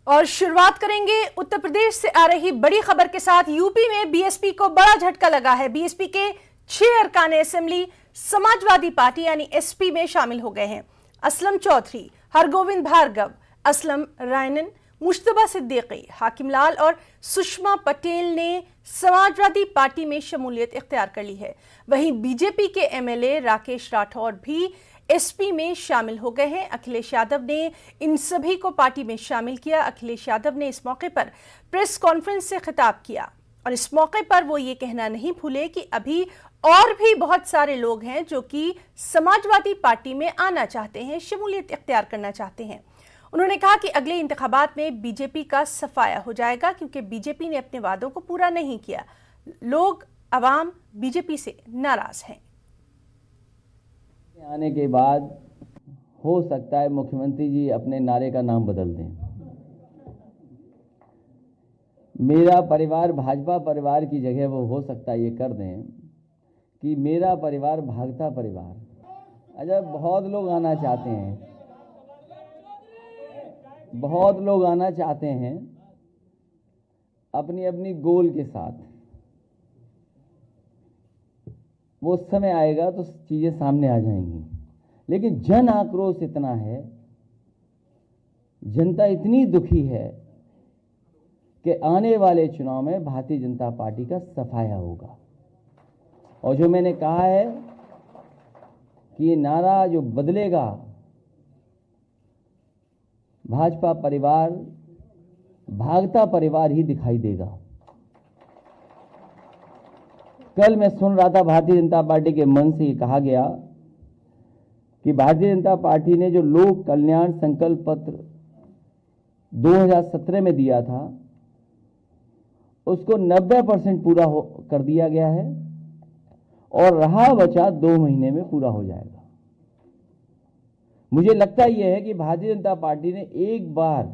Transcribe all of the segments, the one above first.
और शुरुआत करेंगे उत्तर प्रदेश से आ रही बड़ी खबर के साथ। यूपी में बीएसपी को बड़ा झटका लगा है। बीएसपी के 6 अरकान असेंबली समाजवादी पार्टी यानी एसपी में शामिल हो गए हैं। असलम चौधरी, हरगोविंद भार्गव, असलम रायनन, मुश्तबा सिद्दीकी, हाकिम लाल और सुषमा पटेल ने समाजवादी पार्टी में शमूलियत इख्तियार कर ली है। वहीं बीजेपी के एमएलए राकेश राठौर भी एसपी में शामिल हो गए हैं। अखिलेश यादव ने इन सभी को पार्टी में शामिल किया। अखिलेश यादव ने इस मौके पर प्रेस कॉन्फ्रेंस से खिताब किया और इस मौके पर वो ये कहना नहीं भूले कि अभी और भी बहुत सारे लोग हैं जो कि समाजवादी पार्टी में आना चाहते हैं, शमूलियत इख्तियार करना चाहते हैं। उन्होंने कहा कि अगले इंतखाबात में बीजेपी का सफाया हो जाएगा क्योंकि बीजेपी ने अपने वादों को पूरा नहीं किया। लोग, अवाम बीजेपी से नाराज हैं। आने के बाद हो सकता है मुख्यमंत्री जी अपने नारे का नाम बदल दें। मेरा परिवार भाजपा परिवार की जगह वो हो सकता है ये कर दें कि मेरा परिवार भागता परिवार। अच्छा, बहुत लोग आना चाहते हैं, बहुत लोग आना चाहते हैं अपनी अपनी गोल के साथ। वो समय आएगा तो चीजें सामने आ जाएंगी, लेकिन जन आक्रोश इतना है, जनता इतनी दुखी है कि आने वाले चुनाव में भारतीय जनता पार्टी का सफाया होगा। और जो मैंने कहा है कि ये नारा जो बदलेगा, भाजपा परिवार भागता परिवार ही दिखाई देगा। कल मैं सुन रहा था भारतीय जनता पार्टी के मन से ये कहा गया कि भारतीय जनता पार्टी ने जो लोक कल्याण संकल्प पत्र 2017 में दिया था उसको 90% पूरा कर दिया गया है और रहा बचा 2 महीने में पूरा हो जाएगा। मुझे लगता यह है कि भारतीय जनता पार्टी ने एक बार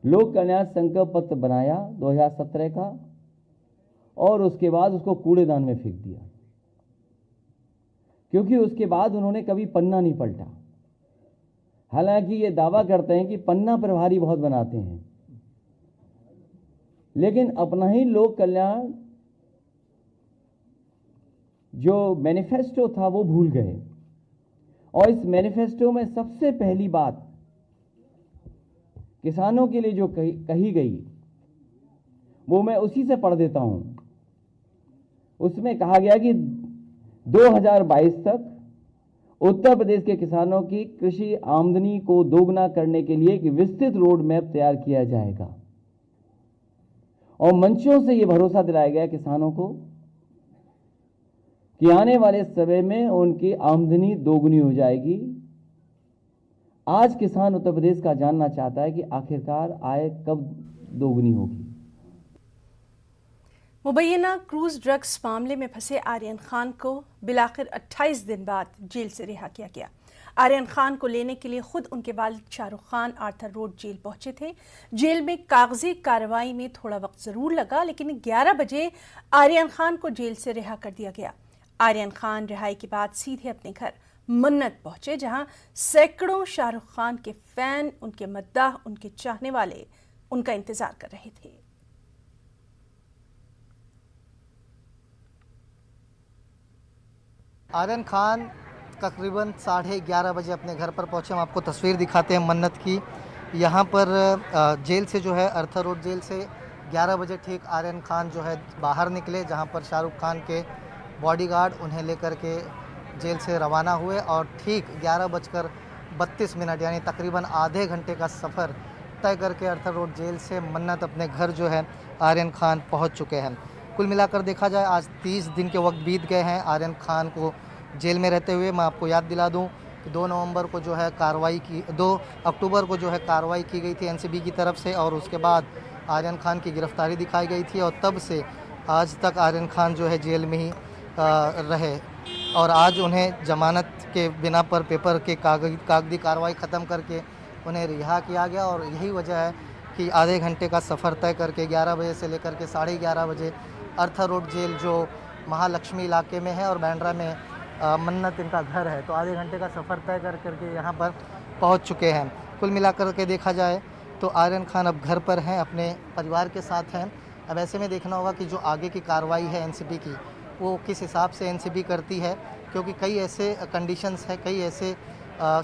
लोक कल्याण संकल्प पत्र बनाया 2017 का और उसके बाद उसको कूड़ेदान में फेंक दिया, क्योंकि उसके बाद उन्होंने कभी पन्ना नहीं पलटा। हालांकि ये दावा करते हैं कि पन्ना प्रभारी बहुत बनाते हैं, लेकिन अपना ही लोक कल्याण जो मैनिफेस्टो था वो भूल गए। और इस मैनिफेस्टो में सबसे पहली बात किसानों के लिए जो कही गई वो मैं उसी से पढ़ देता हूं। उसमें कहा गया कि 2022 तक उत्तर प्रदेश के किसानों की कृषि आमदनी को दोगुना करने के लिए एक विस्तृत रोड मैप तैयार किया जाएगा। और मंचों से यह भरोसा दिलाया गया किसानों को कि आने वाले समय में उनकी आमदनी दोगुनी हो जाएगी। आज किसान उत्तर प्रदेश का जानना चाहता है कि आखिरकार आय कब दोगुनी होगी। मुबैना क्रूज ड्रग्स मामले में फंसे आर्यन खान को बिलाखिर 28 दिन बाद जेल से रिहा किया गया। आर्यन खान को लेने के लिए खुद उनके वालिद शाहरुख खान आर्थर रोड जेल पहुंचे थे। जेल में कागजी कार्रवाई में थोड़ा वक्त जरूर लगा, लेकिन 11 बजे आर्यन खान को जेल से रिहा कर दिया गया। आर्यन खान रिहाई के बाद सीधे अपने घर मन्नत पहुंचे, जहां सैकड़ों शाहरुख खान के फैन, उनके मद्दाह, उनके चाहने वाले उनका इंतजार कर रहे थे। आर्यन खान तकरीबन 11:30 बजे अपने घर पर पहुंचे। हम आपको तस्वीर दिखाते हैं मन्नत की। यहाँ पर जेल से जो है अर्थर रोड जेल से 11 बजे ठीक आर्यन खान जो है बाहर निकले, जहाँ पर शाहरुख खान के बॉडीगार्ड उन्हें लेकर के जेल से रवाना हुए और ठीक 11:32 यानी तकरीबन आधे घंटे का सफ़र तय करके अर्थर रोड जेल से मन्नत अपने घर जो है आर्यन खान पहुंच चुके हैं। कुल मिलाकर देखा जाए आज 30 दिन के वक्त बीत गए हैं आर्यन खान को जेल में रहते हुए। मैं आपको याद दिला दूं कि 2 नवंबर को जो है 2 अक्टूबर को जो है कार्रवाई की गई थी एनसीबी की तरफ से और उसके बाद आर्यन खान की गिरफ्तारी दिखाई गई थी और तब से आज तक आर्यन खान जो है जेल में ही रहे और आज उन्हें जमानत के बिना पर पेपर के कागजी कार्रवाई ख़त्म करके उन्हें रिहा किया गया। और यही वजह है कि आधे घंटे का सफ़र तय करके 11 बजे से लेकर के 11:30 बजे अर्थर रोड जेल जो महालक्ष्मी इलाके में है और बांद्रा में मन्नत इनका घर है, तो आधे घंटे का सफ़र तय कर करके यहाँ पर पहुँच चुके हैं। कुल मिलाकर के देखा जाए तो आर्यन खान अब घर पर हैं, अपने परिवार के साथ हैं। अब ऐसे में देखना होगा कि जो आगे की कार्रवाई है एनसीबी की, वो किस हिसाब से एनसीबी करती है, क्योंकि कई ऐसे कंडीशंस हैं, कई ऐसे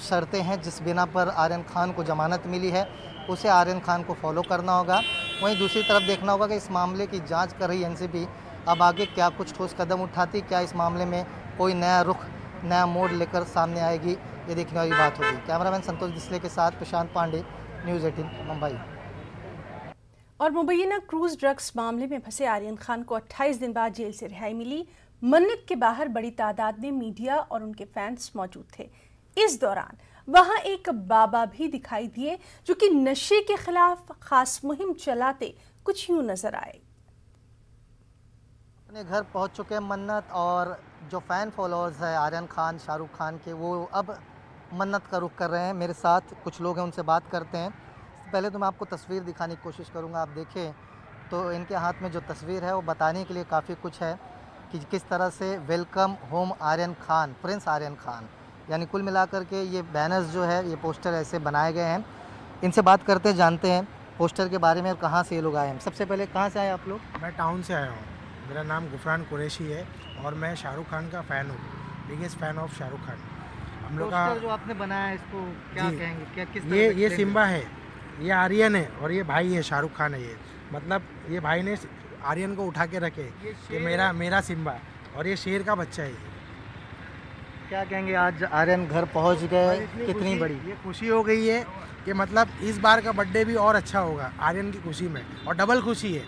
शर्तें हैं जिस बिना पर आर्यन खान को ज़मानत मिली है, उसे आर्यन खान को फॉलो करना होगा। वहीं दूसरी तरफ देखना होगा कि इस मामले की जांच कर रही एनसीबी अब आगे क्या कुछ ठोस कदम उठाती, क्या इस मामले में कोई नया रुख, नया मोड़ लेकर सामने आएगी, ये देखने वाली बात होगी। कैमरामैन संतोष डिसले के साथ प्रशांत पांडे, न्यूज़ 18 मुंबई। और मुबैना क्रूज ड्रग्स मामले में फंसे आर्यन खान को 28 दिन बाद जेल से रिहाई मिली। मन्नत के बाहर बड़ी तादाद में मीडिया और उनके फैंस मौजूद थे। इस दौरान वहां एक बाबा भी दिखाई दिए जो कि नशे के खिलाफ खास मुहिम चलाते कुछ यूं नजर आए। अपने घर पहुंच चुके हैं मन्नत, और जो फ़ैन फॉलोअर्स है आर्यन खान, शाहरुख खान के, वो अब मन्नत का रुख कर रहे हैं। मेरे साथ कुछ लोग हैं, उनसे बात करते हैं। पहले तो मैं आपको तस्वीर दिखाने की कोशिश करूंगा। आप देखें तो इनके हाथ में जो तस्वीर है वो बताने के लिए काफ़ी कुछ है कि किस तरह से welcome home Aryan Khan, prince Aryan Khan, यानी कुल मिलाकर के ये बैनर्स जो है, ये पोस्टर ऐसे बनाए गए हैं। इनसे बात करते हैं, जानते हैं पोस्टर के बारे में और कहाँ से ये लोग आए हैं। सबसे पहले कहाँ से आए आप लोग? मैं टाउन से आया हूँ। मेरा नाम गुफरान कुरैशी है और मैं शाहरुख खान का फ़ैन हूँ, biggest fan of Shahrukh Khan. हम लोग का पोस्टर जो आपने बनाया है, इसको क्या जी, कहेंगे, क्या किस तरह ये से explain सिम्बा है, ये आर्यन है और ये भाई है, शाहरुख खान है। ये मतलब ये भाई ने आर्यन को उठा के रखे कि मेरा सिम्बा, और ये शेर का बच्चा है। ये क्या कहेंगे, आज आर्यन घर पहुंच गए, कितनी बड़ी ये खुशी हो गई है कि मतलब इस बार का बर्थडे भी और अच्छा होगा आर्यन की खुशी में, और डबल खुशी है।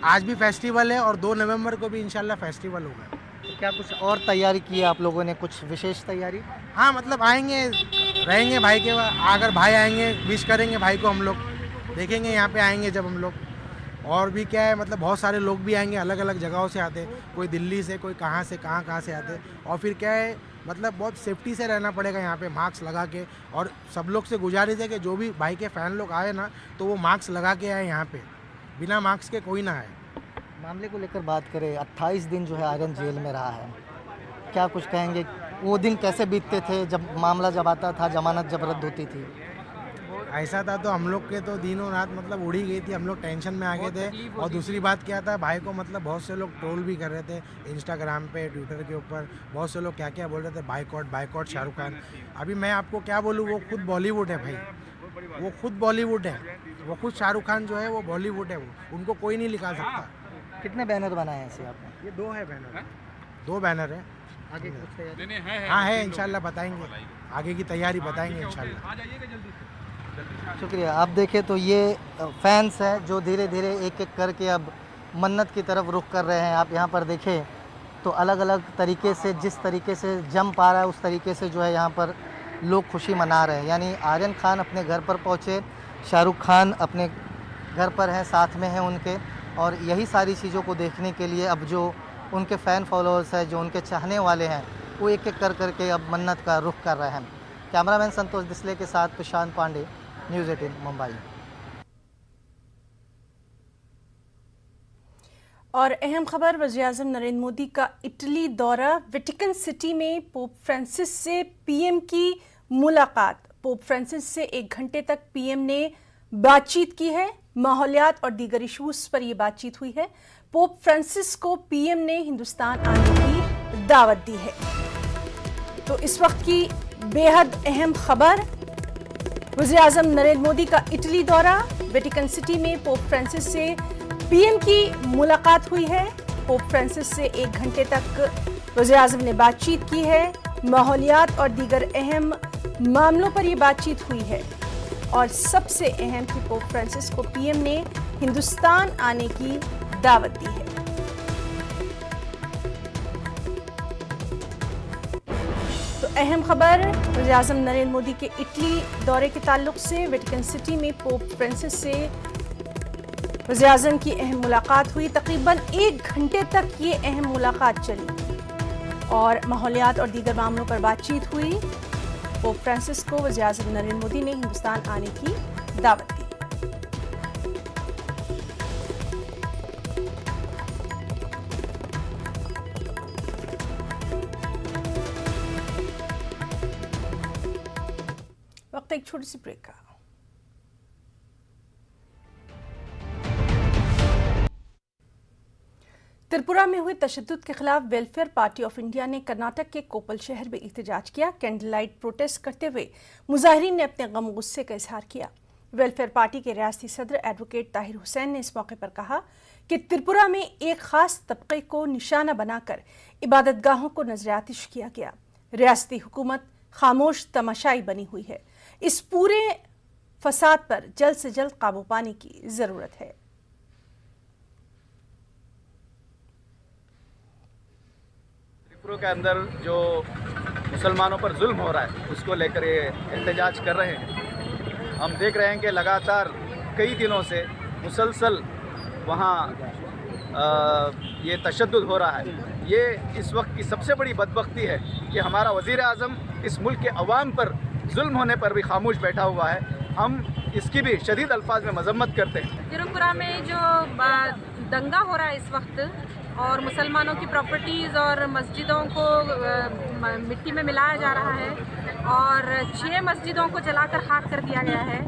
आज भी फेस्टिवल है और 2 नवंबर को भी इंशाल्लाह फेस्टिवल होगा। क्या कुछ और तैयारी की है आप लोगों ने, कुछ विशेष तैयारी? हाँ, मतलब आएंगे, रहेंगे भाई के, अगर भाई आएंगे विश करेंगे भाई को, हम लोग देखेंगे यहाँ पे आएंगे जब हम लोग। और भी क्या है, मतलब बहुत सारे लोग भी आएंगे, अलग अलग जगहों से आते, कोई दिल्ली से, कोई कहाँ से कहाँ से आते। और फिर क्या है, मतलब बहुत सेफ्टी से रहना पड़ेगा यहाँ पे, मास्क लगा के। और सब लोग से गुजारिश है कि जो भी भाई के फ़ैन लोग आए ना, तो वो मास्क लगा के आए यहाँ पे, बिना मास्क के कोई ना आए। मामले को लेकर बात करें, 28 दिन जो है आर्यन जेल में रहा है, क्या कुछ कहेंगे? वो दिन कैसे बीतते थे जब मामला जब आता था, जमानत जब रद्द होती थी? ऐसा था तो हम लोग के तो दिनों रात मतलब उड़ी गई थी, हम लोग टेंशन में आ गए थे। और दूसरी बात क्या था, भाई को मतलब बहुत से लोग ट्रोल भी कर रहे थे इंस्टाग्राम पे, ट्विटर के ऊपर। बहुत से लोग क्या क्या बोल रहे थे, बाइकआउट शाहरुख खान। अभी मैं आपको क्या बोलूँ, वो खुद बॉलीवुड है भाई, वो खुद बॉलीवुड है, वो खुद शाहरुख खान जो है वो बॉलीवुड है, वो उनको कोई नहीं निकाल सकता। कितने बैनर बनाए हैं ऐसे आपने? ये 2 है बैनर, 2 बैनर है। आगे कुछ तैयारी? हाँ है, इंशाल्लाह बताएंगे, आगे की तैयारी बताएंगे इंशाल्लाह। शुक्रिया। आप देखें तो ये फैंस हैं जो धीरे धीरे एक एक करके अब मन्नत की तरफ रुख कर रहे हैं। आप यहाँ पर देखें तो अलग अलग तरीके से, जिस तरीके से जम पा रहा है उस तरीके से जो है यहाँ पर लोग खुशी मना रहे हैं। यानी आर्यन खान अपने घर पर पहुँचे, शाहरुख खान अपने घर पर हैं, साथ में हैं उनके, और यही सारी चीज़ों को देखने के लिए अब जो उनके फ़ैन फॉलोअर्स हैं, जो उनके चाहने वाले हैं, वो एक एक कर के अब मन्नत का रुख कर रहे हैं। कैमरामैन संतोष डिसले के साथ प्रशांत पांडे, न्यूज़ 18 मुंबई। और अहम खबर, वज़ीर-ए-आज़म नरेंद्र मोदी का इटली दौरा, वेटिकन सिटी में पोप फ्रांसिस से पीएम की मुलाकात। पोप फ्रांसिस से 1 घंटे तक पीएम ने बातचीत की है। माहौलियात और दीगर इशूज पर यह बातचीत हुई है। पोप फ्रांसिस को पीएम ने हिंदुस्तान आने की दावत दी है। तो इस वक्त की बेहद अहम खबर, वज़ीर-ए-आज़म नरेंद्र मोदी का इटली दौरा, वेटिकन सिटी में पोप फ्रांसिस से पीएम की मुलाकात हुई है। पोप फ्रांसिस से 1 घंटे तक वज़ीर-ए-आज़म ने बातचीत की है। माहौलियात और दीगर अहम मामलों पर यह बातचीत हुई है। और सबसे अहम कि पोप फ्रांसिस को पीएम ने हिंदुस्तान आने की दावत दी है। तो अहम खबर, वज़ीर-ए-आज़म नरेंद्र मोदी के इटली दौरे के ताल्लुक से, वेटिकन सिटी में पोप फ्रांसिस से वज़ीर-ए-आज़म की अहम मुलाकात हुई। तकरीबन 1 घंटे तक ये अहम मुलाकात चली और माहौलियात और दीगर मामलों पर बातचीत हुई। पोप फ्रांसिस को वज़ीर-ए-आज़म नरेंद्र मोदी ने हिंदुस्तान आने की दावत दी। वक्त एक छोटी सी ब्रेक का। त्रिपुरा में हुए तशद्दुद के खिलाफ वेलफेयर पार्टी ऑफ इंडिया ने कर्नाटक के कोप्पल शहर में एहतजाज किया। कैंडल लाइट प्रोटेस्ट करते हुए मुजाहिरीन ने अपने गम गुस्से का इजहार किया। वेलफेयर पार्टी के रियासती सदर एडवोकेट ताहिर हुसैन ने इस मौके पर कहा कि त्रिपुरा में एक खास तबके को निशाना बनाकर इबादतगाहों को नजरआतिश किया गया। रियासती हुकूमत खामोश तमाशाई बनी हुई है। इस पूरे फसाद पर जल्द से जल्द काबू पाने की जरूरत है। त्रिपुरा के अंदर जो मुसलमानों पर जुल्म हो रहा है उसको लेकर ये एहतजाज कर रहे हैं। हम देख रहे हैं कि लगातार कई दिनों से मुसलसल वहाँ ये तशद्दुद हो रहा है। ये इस वक्त की सबसे बड़ी बदबख्ती है कि हमारा वज़ीर आज़म इस मुल्क के अवाम पर जुल्म होने पर भी खामोश बैठा हुआ है। हम इसकी भी शदीद अल्फाज में मजम्मत करते हैं। त्रिपुरा में जो दंगा हो रहा है इस वक्त और मुसलमानों की प्रॉपर्टीज़ और मस्जिदों को मिट्टी में मिलाया जा रहा है और 6 मस्जिदों को जलाकर खाक कर दिया गया है,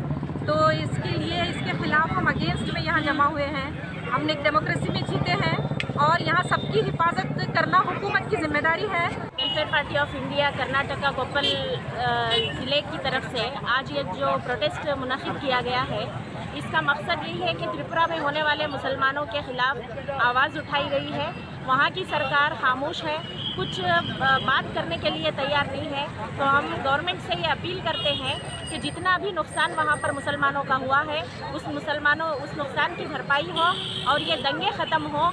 तो इसके लिए इसके खिलाफ हम अगेंस्ट में यहाँ जमा हुए हैं। हमने एक डेमोक्रेसी में जीते हैं और यहाँ सबकी हिफाजत करना हुकूमत की जिम्मेदारी है। Welfare party of India Karnataka का कोप्पल ज़िले की तरफ से आज ये जो प्रोटेस्ट मुनक़िद किया गया है, इसका मकसद यही है कि त्रिपुरा में होने वाले मुसलमानों के खिलाफ आवाज़ उठाई गई है। वहाँ की सरकार खामोश है, कुछ बात करने के लिए तैयार नहीं है। तो हम गवर्नमेंट से ये अपील करते हैं कि जितना भी नुकसान वहाँ पर मुसलमानों का हुआ है उस नुकसान की भरपाई हो और ये दंगे ख़त्म हो।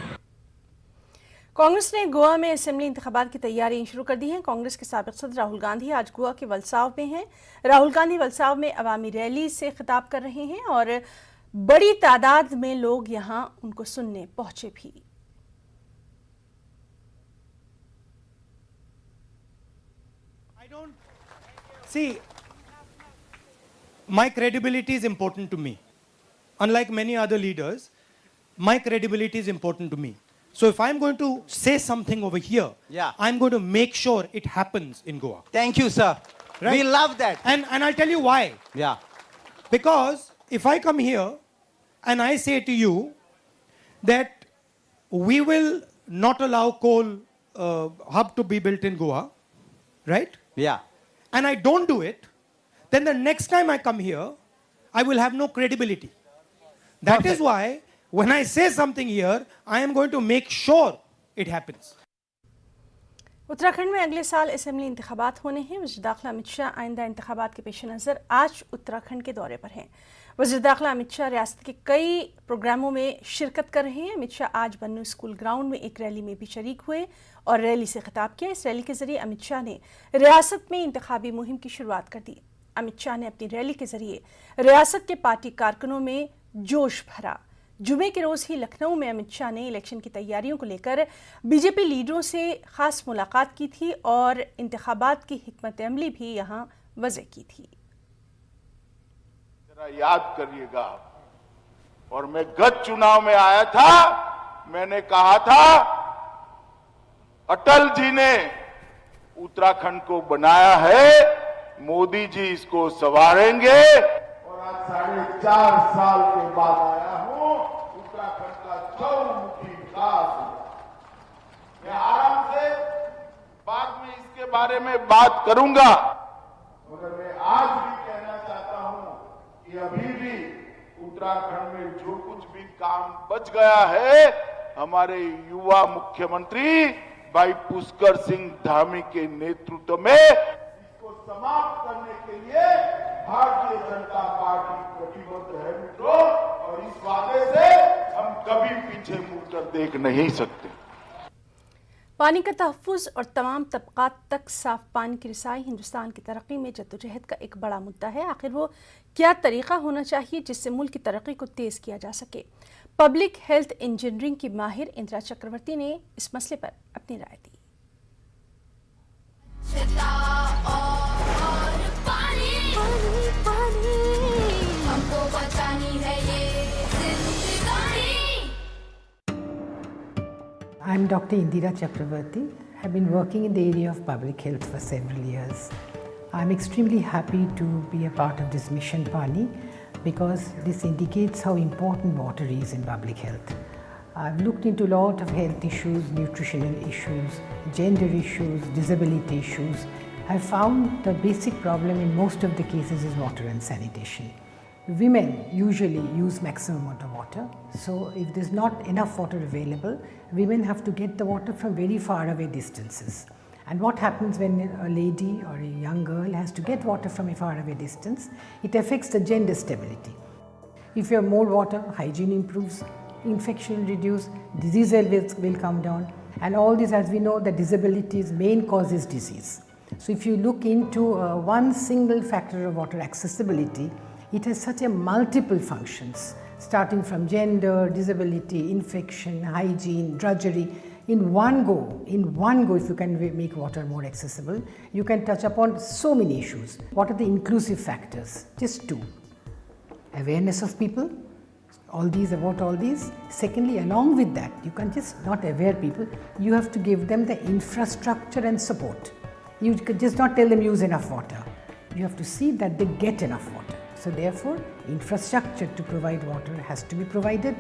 कांग्रेस ने गोवा में असेंबली इंतखाबात की तैयारियां शुरू कर दी हैं। कांग्रेस के साबिक सदर राहुल गांधी आज गोवा के वलसाव में हैं। राहुल गांधी वलसाव में अवामी रैली से खिताब कर रहे हैं और बड़ी तादाद में लोग यहां उनको सुनने पहुंचे भी। See, my credibility is important to me. Unlike many other leaders, my credibility is important to me. So if I'm going to say something over here, I'm going to make sure it happens in Goa. Thank you, sir. Right? We love that. And I'll tell you why. Yeah. Because if I come here and I say to you that we will not allow coal hub to be built in Goa, right? Yeah. And I don't do it, then the next time I come here, I will have no credibility. That is why when I say something here, I am going to make sure it happens. Uttarakhand में अगले साल assembly इंतखाबात होने हैं। वज़ीर दाखिला अमित शाह आइंदा इंतखाबात के पेश नज़र आज उत्तराखंड के दौरे पर हैं। वज़ीर दाखिला अमित शाह रियासत के कई प्रोग्रामों में शिरकत कर रहे हैं। अमित शाह आज बन्नू स्कूल ग्राउंड में एक रैली में भी शरीक हुए और रैली से खिताब किया। इस रैली के जरिए अमित शाह ने रियासत में इंतखाबी मुहिम की शुरुआत कर दी। अमित शाह ने अपनी रैली के जरिए रियासत के पार्टी कारकुनों में जोश भरा। जुमे के रोज़ ही लखनऊ में अमित शाह ने इलेक्शन की तैयारियों को लेकर बीजेपी लीडरों से खास मुलाकात की थी और इंतखाबात की हिकमत अमली भी यहाँ वज़ह की थी। जरा याद करिएगा, और मैं गत चुनाव में आया था, मैंने कहा था अटल जी ने उत्तराखंड को बनाया है, मोदी जी इसको संवारेंगे। और आज 4.5 साल के बाद आया हूं, उत्तराखंड का चौमुखी विकास हुआ। मैं आराम से बाद में इसके बारे में बात करूंगा, मगर मैं आज भी कहना चाहता हूं कि अभी भी उत्तराखंड में जो कुछ भी काम बच गया है, हमारे युवा मुख्यमंत्री भाई पुष्कर सिंह धामी के नेतृत्व में इसको समाप्त करने के लिए भारतीय जनता पार्टी प्रतिबद्ध है मित्रों, और इस वादे से हम कभी पीछे मुड़कर देख नहीं सकते। पानी का तहफ़्फ़ुज़ और तमाम तबक़ात तक साफ़ पानी की रसाई हिंदुस्तान की तरक्की में जद्दोजहद का एक बड़ा मुद्दा है। आखिर वो क्या तरीक़ा होना चाहिए जिससे मुल्क की तरक्की को तेज़ किया जा सके? पब्लिक हेल्थ इंजीनियरिंग की माहिर इंदिरा चक्रवर्ती ने इस मसले पर अपनी राय दी। I'm Dr. Indira Chakravarti. I've been working in the area of public health for several years. I'm extremely happy to be a part of this Mission Pani because this indicates how important water is in public health. I've looked into a lot of health issues, nutritional issues, gender issues, disability issues. I found the basic problem in most of the cases is water and sanitation. Women usually use maximum amount of water, so if there's not enough water available, women have to get the water from very far away distances. And what happens when a lady or a young girl has to get water from a far away distance? It affects the gender stability. If you have more water, hygiene improves, infection will reduce, disease levels will come down, and all this, as we know, the disability's main cause is disease. So if you look into one single factor of water accessibility, it has such a multiple functions, starting from gender, disability, infection, hygiene, drudgery. In one go, if you can make water more accessible, you can touch upon so many issues. What are the inclusive factors? Just two. Awareness of people, about all these. Secondly, along with that, you can just not aware people, you have to give them the infrastructure and support. You could just not tell them use enough water. You have to see that they get enough water. So therefore, infrastructure to provide water has to be provided,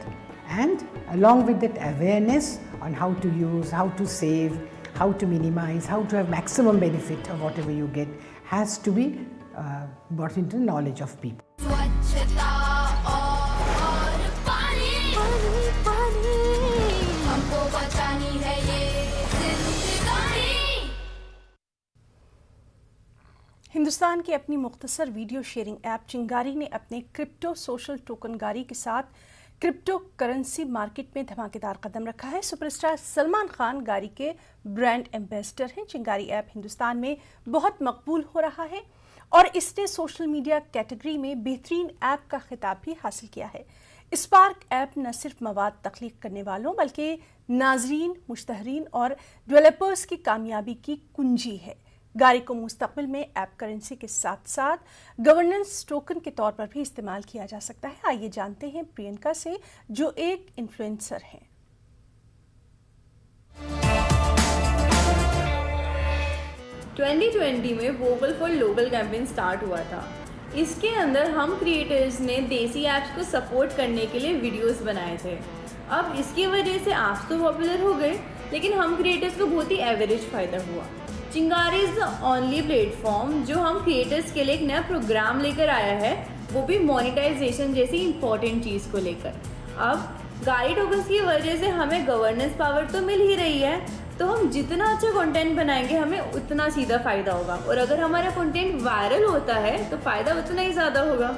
and along with that, awareness on how to use, how to save, how to minimize, how to have maximum benefit of whatever you get has to be brought into knowledge of people. Hindustan की अपनी मुख्तसर video sharing app चिंगारी ने अपने crypto social token गारी के साथ crypto currency market में धमाकेदार कदम रखा है। सुपरस्टार सलमान खान गारी के ब्रांड एम्बेसडर हैं। चिंगारी ऐप हिंदुस्तान में बहुत मकबूल हो रहा है और इसने सोशल मीडिया कैटेगरी में बेहतरीन ऐप का खिताब भी हासिल किया है। स्पार्क ऐप न सिर्फ मवाद तख्लीक करने वालों बल्कि नाजरीन, मुश्तहरीन और डेवलपर्स की कामयाबी की कुंजी है। गारी को मुस्तकबिल में ऐप करेंसी के साथ साथ गवर्नेंस टोकन के तौर पर भी इस्तेमाल किया जा सकता है। आइए जानते हैं प्रियंका से, जो एक इन्फ्लुएंसर हैं। 2020 में vocal for local campaign start हुआ था। इसके अंदर हम क्रिएटर्स ने देसी ऐप्स को सपोर्ट करने के लिए वीडियोस बनाए थे। अब इसकी वजह से ऐप्स तो पॉपुलर हो गए, लेकिन हम क्रिएटर्स को बहुत ही एवरेज फ़ायदा हुआ। चिंगारी इज़ द ओनली प्लेटफॉर्म जो हम क्रिएटर्स के लिए एक नया प्रोग्राम लेकर आया है, वो भी मोनेटाइजेशन जैसी इंपॉर्टेंट चीज़ को लेकर। अब गारी टोकन्स की वजह से हमें गवर्नेंस पावर तो मिल ही रही है, तो हम जितना अच्छा कंटेंट बनाएंगे हमें उतना सीधा फ़ायदा होगा, और अगर हमारा कंटेंट वायरल होता है तो फ़ायदा उतना ही ज़्यादा होगा।